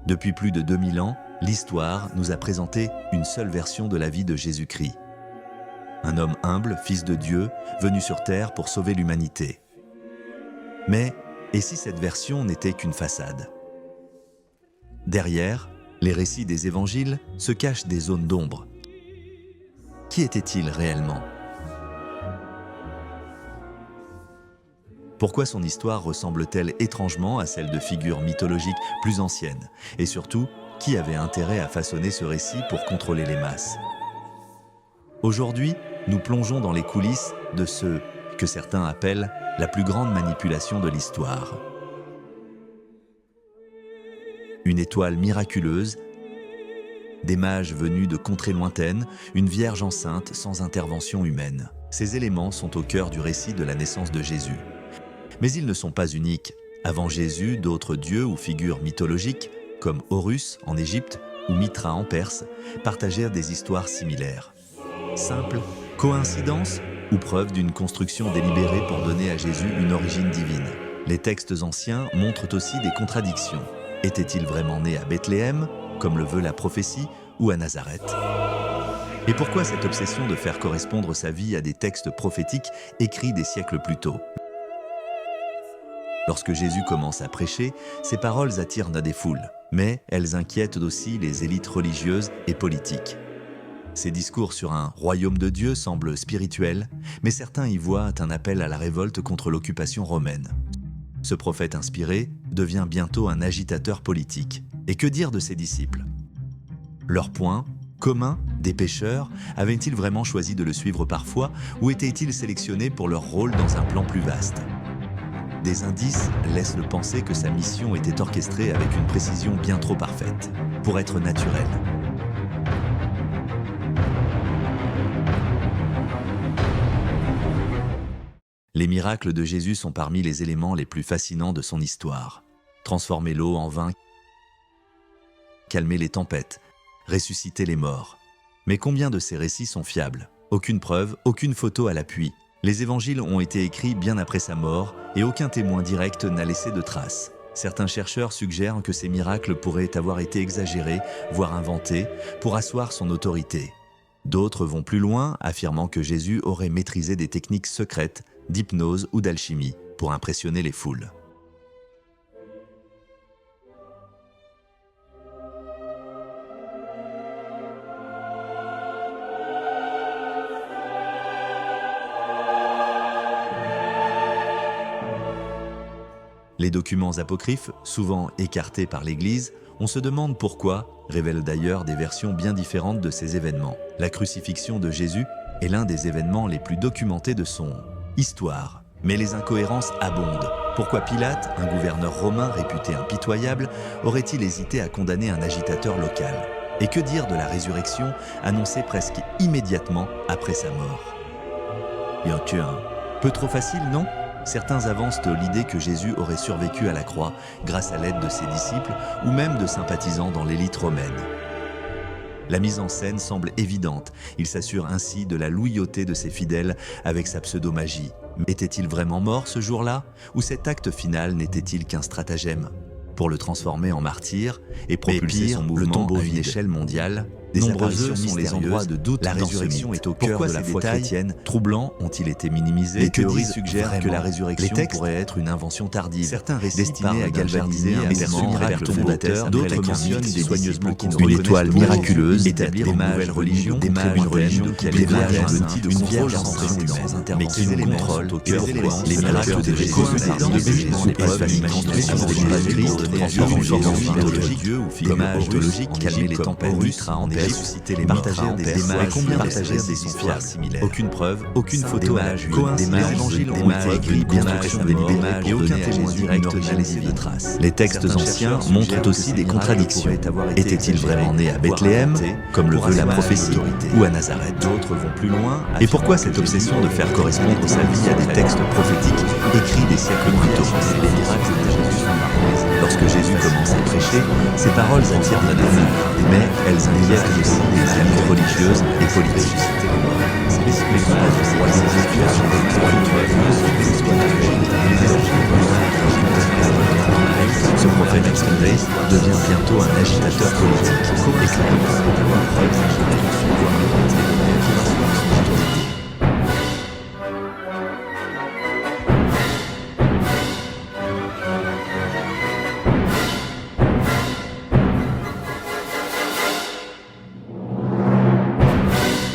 Depuis plus de 2000 ans, l'histoire nous a présenté une seule version de la vie de Jésus-Christ. Un homme humble, fils de Dieu, venu sur terre pour sauver l'humanité. Mais, et si cette version n'était qu'une façade? Derrière, les récits des évangiles se cachent des zones d'ombre. Qui était-il réellement? Pourquoi son histoire ressemble-t-elle étrangement à celle de figures mythologiques plus anciennes? Et surtout, qui avait intérêt à façonner ce récit pour contrôler les masses? Aujourd'hui, nous plongeons dans les coulisses de ce que certains appellent la plus grande manipulation de l'histoire. Une étoile miraculeuse, des mages venus de contrées lointaines, une vierge enceinte sans intervention humaine. Ces éléments sont au cœur du récit de la naissance de Jésus. Mais ils ne sont pas uniques. Avant Jésus, d'autres dieux ou figures mythologiques, comme Horus en Égypte ou Mithra en Perse, partagèrent des histoires similaires. Simple coïncidence ou preuve d'une construction délibérée pour donner à Jésus une origine divine? Les textes anciens montrent aussi des contradictions. Était-il vraiment né à Bethléem, comme le veut la prophétie, ou à Nazareth? Et pourquoi cette obsession de faire correspondre sa vie à des textes prophétiques écrits des siècles plus tôt? Lorsque Jésus commence à prêcher, ses paroles attirent des foules, mais elles inquiètent aussi les élites religieuses et politiques. Ses discours sur un royaume de Dieu semblent spirituels, mais certains y voient un appel à la révolte contre l'occupation romaine. Ce prophète inspiré devient bientôt un agitateur politique. Et que dire de ses disciples? Leur point commun des pécheurs avaient-ils vraiment choisi de le suivre parfois, ou étaient-ils sélectionnés pour leur rôle dans un plan plus vaste? Des indices laissent le penser que sa mission était orchestrée avec une précision bien trop parfaite, pour être naturelle. Les miracles de Jésus sont parmi les éléments les plus fascinants de son histoire. Transformer l'eau en vin, calmer les tempêtes, ressusciter les morts. Mais combien de ces récits sont fiables? Aucune preuve, aucune photo à l'appui. Les évangiles ont été écrits bien après sa mort et aucun témoin direct n'a laissé de traces. Certains chercheurs suggèrent que ces miracles pourraient avoir été exagérés, voire inventés, pour asseoir son autorité. D'autres vont plus loin, affirmant que Jésus aurait maîtrisé des techniques secrètes, d'hypnose ou d'alchimie, pour impressionner les foules. Les documents apocryphes, souvent écartés par l'Église, on se demande pourquoi, révèlent d'ailleurs des versions bien différentes de ces événements. La crucifixion de Jésus est l'un des événements les plus documentés de son histoire. Mais les incohérences abondent. Pourquoi Pilate, un gouverneur romain réputé impitoyable, aurait-il hésité à condamner un agitateur local? Et que dire de la résurrection annoncée presque immédiatement après sa mort? Bien que un peu trop facile, non? Certains avancent l'idée que Jésus aurait survécu à la croix grâce à l'aide de ses disciples ou même de sympathisants dans l'élite romaine. La mise en scène semble évidente, il s'assure ainsi de la loyauté de ses fidèles avec sa pseudo-magie. Était-il vraiment mort ce jour-là, ou cet acte final n'était-il qu'un stratagème pour le transformer en martyr et propulser son mouvement à une échelle mondiale? Nombreux sont les endroits de doute. La résurrection est au cœur de la foi chrétienne. Troublants ont-ils été minimisés? Les théories suggèrent que la résurrection pourrait être une invention tardive. Certains récits destinés à galvaniser un élément miracle fondateur. D'autres mentionnent des soigneusement une étoile miraculeuse, établir une nouvelle religion, des religion qui allait une vierge enceinte sans intervention. Mais ces éléments sont au cœur les miracles de Jésus. Les preuves mythologiques, l'image mythologique, calmer les tempêtes, ressusciter les partager des images, combien partager des histoires similaires. Aucune preuve, aucune photo à l'appui. Les évangiles ont été écrits bien après délibérée et aucun témoin direct n'a laissé de traces. Les textes anciens montrent aussi des contradictions. Était-il vraiment né à Bethléem, comme le veut la prophétie, ou à Nazareth? D'autres vont plus loin. Et pourquoi cette obsession de faire correspondre sa vie à des textes prophétiques écrits des siècles plus tôt? Les miracles de Jésus. Lorsque Jésus commence à prêcher, ses paroles attirent des foules, mais elles inquiètent aussi les élites religieuses et politiques. Ce prophète explique Grace devient bientôt un agitateur politique et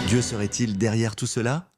que Dieu serait-il derrière tout cela?